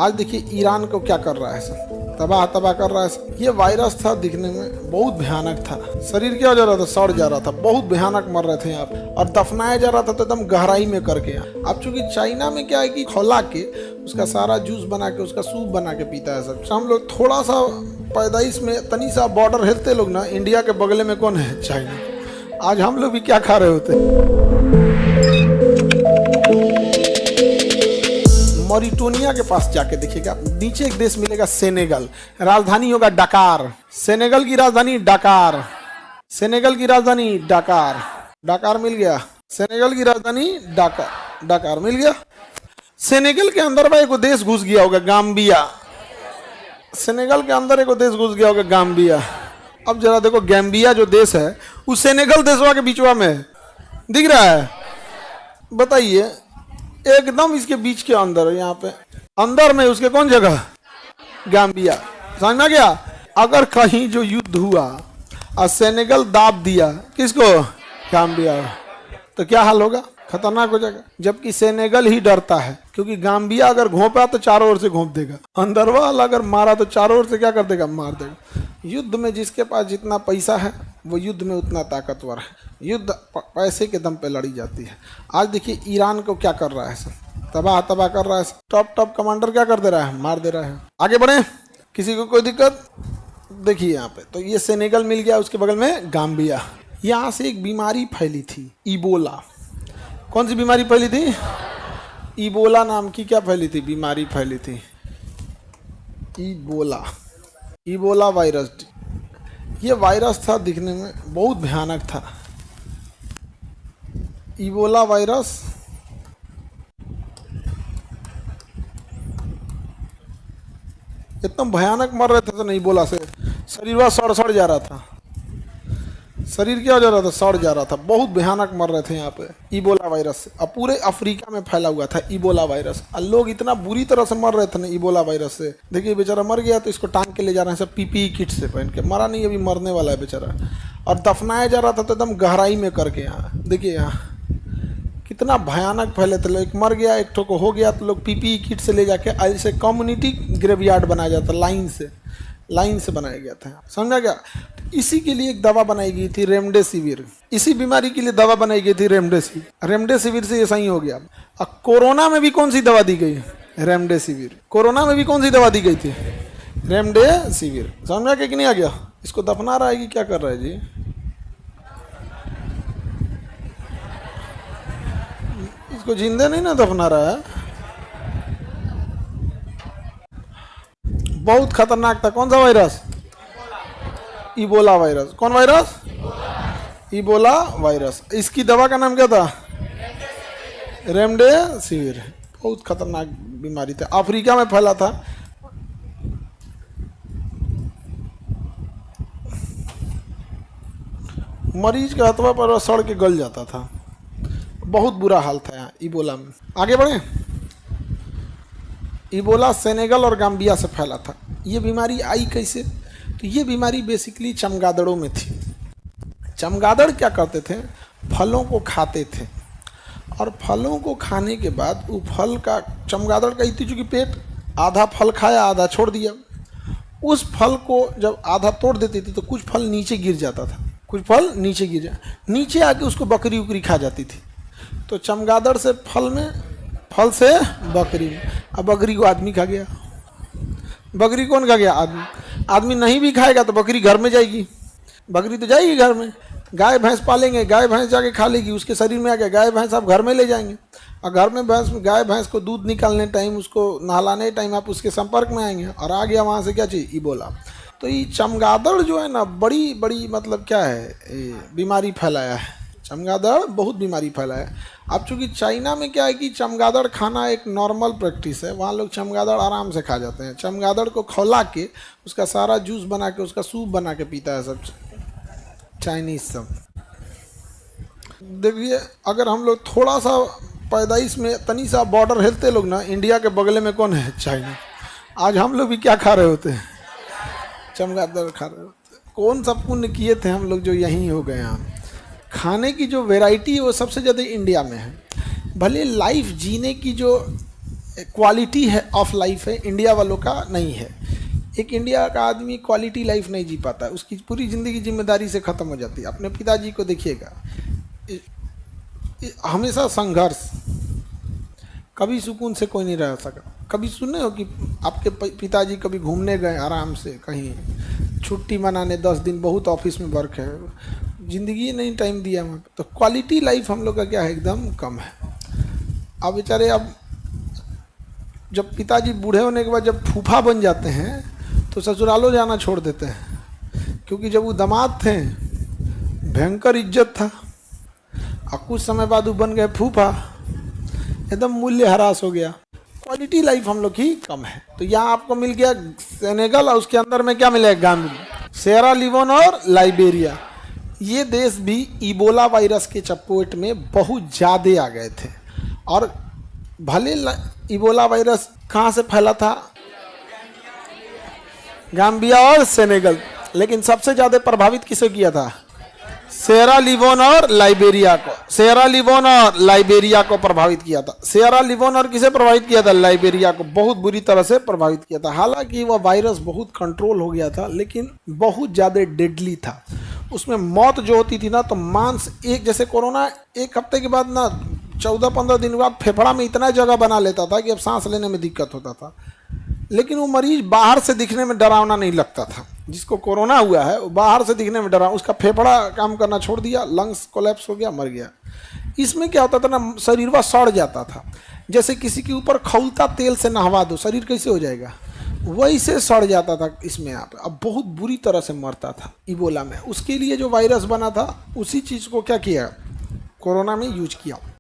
आज देखिए ईरान को क्या कर रहा है सर, तबाह तबाह कर रहा है सर। ये वायरस था, दिखने में बहुत भयानक था, शरीर क्या हो जा रहा था, सड़ जा रहा था, बहुत भयानक मर रहे थे यहाँ पे, और दफनाया जा रहा था तो एकदम गहराई में करके। अब चूंकि चाइना में क्या है कि खौला के उसका सारा जूस बना के उसका सूप बना के पीता है सब। हम लोग थोड़ा सा पैदाइश में तनी सा बॉर्डर हिलते लोग ना, इंडिया के बगले में कौन है, चाइना। आज हम लोग भी क्या खा रहे होते। मॉरिटोनिया के पास जाके देखिएगा, नीचे एक देश मिलेगा सेनेगल, राजधानी होगा डकार। सेनेगल की राजधानी डकार, सेनेगल की राजधानी डकार, डकार मिल गया। सेनेगल की राजधानी डकार, डकार मिल गया। सेनेगल के अंदर भाई एक देश घुस गया होगा, गाम्बिया। सेनेगल के अंदर एक देश घुस गया होगा, गाम्बिया। अब जरा देखो, गैम्बिया जो देश है उस सेनेगल देशवा के बीचवा में दिख रहा है, बताइए, एकदम इसके बीच के अंदर, यहाँ पे अंदर में उसके कौन जगह, गाम्बिया। समझ में गया। अगर कहीं जो युद्ध हुआ और सेनेगल दाब दिया किसको, गाम्बिया, तो क्या हाल होगा, खतरनाक हो जाएगा। जबकि सेनेगल ही डरता है, क्योंकि गाम्बिया अगर घोंपा तो चारों ओर से घोंप देगा, अंदर वाला अगर मारा तो चारों ओर से क्या कर देगा, मार देगा। युद्ध में जिसके पास जितना पैसा है वो युद्ध में उतना ताकतवर है। युद्ध पैसे के दम पे लड़ी जाती है। आज देखिए ईरान को क्या कर रहा है सर, तबाह तबाह कर रहा है। टॉप कमांडर क्या कर दे रहा है, मार दे रहा है। आगे बढ़े, किसी को कोई दिक्कत। देखिए यहाँ पे तो ये सेनेगल मिल गया, उसके बगल में गाम्बिया। यहाँ से एक बीमारी फैली थी, इबोला। कौन सी बीमारी फैली थी, इबोला नाम की क्या फैली थी, बीमारी फैली थी, इबोला, इबोला वायरस। ये वायरस था, दिखने में बहुत भयानक था, इबोला वायरस। इतना भयानक मर रहे थे तो नहीं, इबोला से शरीर सड़ जा रहा था, शरीर क्या हो जा रहा था, सड़ जा रहा था, बहुत भयानक मर रहे थे यहाँ पे इबोला वायरस से। अब पूरे अफ्रीका में फैला हुआ था इबोला वायरस, और लोग इतना बुरी तरह से मर रहे थे ना इबोला वायरस से। देखिए बेचारा मर गया तो इसको टांग के ले जा रहे हैं सब पीपीई किट से पहन के, मरा नहीं, अभी मरने वाला है बेचारा। और दफनाया जा रहा था तो एकदम गहराई में करके। यहाँ देखिए, यहाँ कितना भयानक फैले थे लोग। एक मर गया, एक ठो को हो गया तो लोग पीपीई किट से ले जाके ऐसे कम्युनिटी ग्रेवयार्ड बनाया जाता, लाइन से बनाया गया था, समझा गया। इसी के लिए एक दवा बनाई गई थी, रेमडेसिविर। इसी बीमारी के लिए दवा बनाई गई थी, रेमडेसिविर। रेमडेसिविर से ये सही हो गया। अब कोरोना में भी कौन सी दवा दी गई, रेमडेसिविर। कोरोना में भी कौन सी दवा दी गई थी, रेमडेसिविर। समझ में कि नहीं आ गया। इसको दफना रहा है कि क्या कर रहा है जी, इसको जिंदे नहीं ना दफना रहा है। बहुत खतरनाक था। कौन सा वायरस, इबोला वायरस। कौन वायरस, इबोला वायरस। इसकी दवा का नाम क्या था, रेमडेसिविर। बहुत खतरनाक बीमारी था, अफ्रीका में फैला था। मरीज के हथवा पर सड़ के गल जाता था, बहुत बुरा हाल था यहाँ इबोला में। आगे बढ़े। इबोला सेनेगल और गाम्बिया से फैला था। ये बीमारी आई कैसे, तो ये बीमारी बेसिकली चमगादड़ों में थी। चमगादड़ क्या करते थे, फलों को खाते थे, और फलों को खाने के बाद वो फल का, चमगादड़ का इतनी चूँकि पेट, आधा फल खाया आधा छोड़ दिया। उस फल को जब आधा तोड़ देती थी तो कुछ फल नीचे गिर जाता था, कुछ फल नीचे गिर जा, नीचे आके उसको बकरी उकरी खा जाती थी। तो चमगादड़ से फल से बकरी, अब बकरी को आदमी खा गया। बकरी कौन खा गया, आदमी। आदमी नहीं भी खाएगा तो बकरी घर में जाएगी, बकरी तो जाएगी घर में। गाय भैंस पालेंगे, गाय भैंस जाके खा लेगी, उसके शरीर में आ गया, गाय भैंस आप घर में ले जाएंगे, और घर में गाय भैंस को दूध निकालने टाइम, उसको नहलाने टाइम आप उसके संपर्क में आएंगे, और आ गया वहाँ से क्या चाहिए, इबोला। तो ये चमगादड़ जो है ना, बड़ी बड़ी मतलब क्या है, बीमारी फैलाया है। चमगादड़ बहुत बीमारी फैलाया है। अब चूंकि चाइना में क्या है कि चमगादड़ खाना एक नॉर्मल प्रैक्टिस है, वहाँ लोग चमगादड़ आराम से खा जाते हैं। चमगादड़ को खौला के उसका सारा जूस बना के उसका सूप बना के पीता है सब चाइनीज सब। देखिए अगर हम लोग थोड़ा सा पैदाइश में तनी सा बॉर्डर हिलते लोग ना, इंडिया के बगले में कौन है, चाइना। आज हम लोग भी क्या खा रहे होते हैं, चमगादड़ खा रहे होते। कौन सा पुण्य किए थे हम लोग जो यहीं हो गए। हम खाने की जो वैरायटी है वो सबसे ज़्यादा इंडिया में है। भले लाइफ जीने की जो क्वालिटी है ऑफ लाइफ है, इंडिया वालों का नहीं है। एक इंडिया का आदमी क्वालिटी लाइफ नहीं जी पाता है, उसकी पूरी ज़िंदगी जिम्मेदारी से ख़त्म हो जाती है। अपने पिताजी को देखिएगा, हमेशा संघर्ष, कभी सुकून से कोई नहीं रह सका। कभी सुने हो कि आपके पिताजी कभी घूमने गए आराम से कहीं, छुट्टी मनाने 10 दिन, बहुत ऑफिस में वर्क है, ज़िंदगी नहीं टाइम दिया वहाँ पे। तो क्वालिटी लाइफ हम लोग का क्या है, एकदम कम है। अब बेचारे, अब जब पिताजी बूढ़े होने के बाद जब फूफा बन जाते हैं तो ससुरालों जाना छोड़ देते हैं, क्योंकि जब वो दामाद थे भयंकर इज्जत था, और कुछ समय बाद वो बन गए फूफा, एकदम मूल्य ह्रास हो गया। क्वालिटी लाइफ हम लोग की कम है। तो यहाँ आपको मिल गया सेनेगल, और उसके अंदर में क्या मिलेगा, गाम्बिया, सेरा लियोन और लाइबेरिया। ये देश भी इबोला वायरस के चपेट में बहुत ज़्यादा आ गए थे। और भले इबोला वायरस कहाँ से फैला था, गाम्बिया और सेनेगल, लेकिन सबसे ज़्यादा प्रभावित किसे किया था, सेरा लियोन और लाइबेरिया को। सेरा लियोन और लाइबेरिया को प्रभावित किया था। सेरा लियोन और किसे प्रभावित किया था, लाइबेरिया को बहुत बुरी तरह से प्रभावित किया था। हालांकि वह वायरस बहुत कंट्रोल हो गया था, लेकिन बहुत ज़्यादा डेडली था। उसमें मौत जो होती थी ना, तो मांस एक, जैसे कोरोना 1 हफ्ते के बाद ना 14-15 दिन के बाद फेफड़ा में इतना जगह बना लेता था कि अब सांस लेने में दिक्कत होता था। लेकिन वो मरीज बाहर से दिखने में डरावना नहीं लगता था। जिसको कोरोना हुआ है वो बाहर से दिखने में डरा, उसका फेफड़ा काम करना छोड़ दिया, लंग्स कोलैप्स हो गया, मर गया। इसमें क्या होता था ना, शरीर सड़ जाता था। जैसे किसी के ऊपर खौलता तेल से नहवा दो, शरीर कैसे हो जाएगा, वैसे सड़ जाता था इसमें। आप अब बहुत बुरी तरह से मरता था इबोला में। उसके लिए जो वायरस बना था, उसी चीज़ को क्या किया, कोरोना में यूज किया।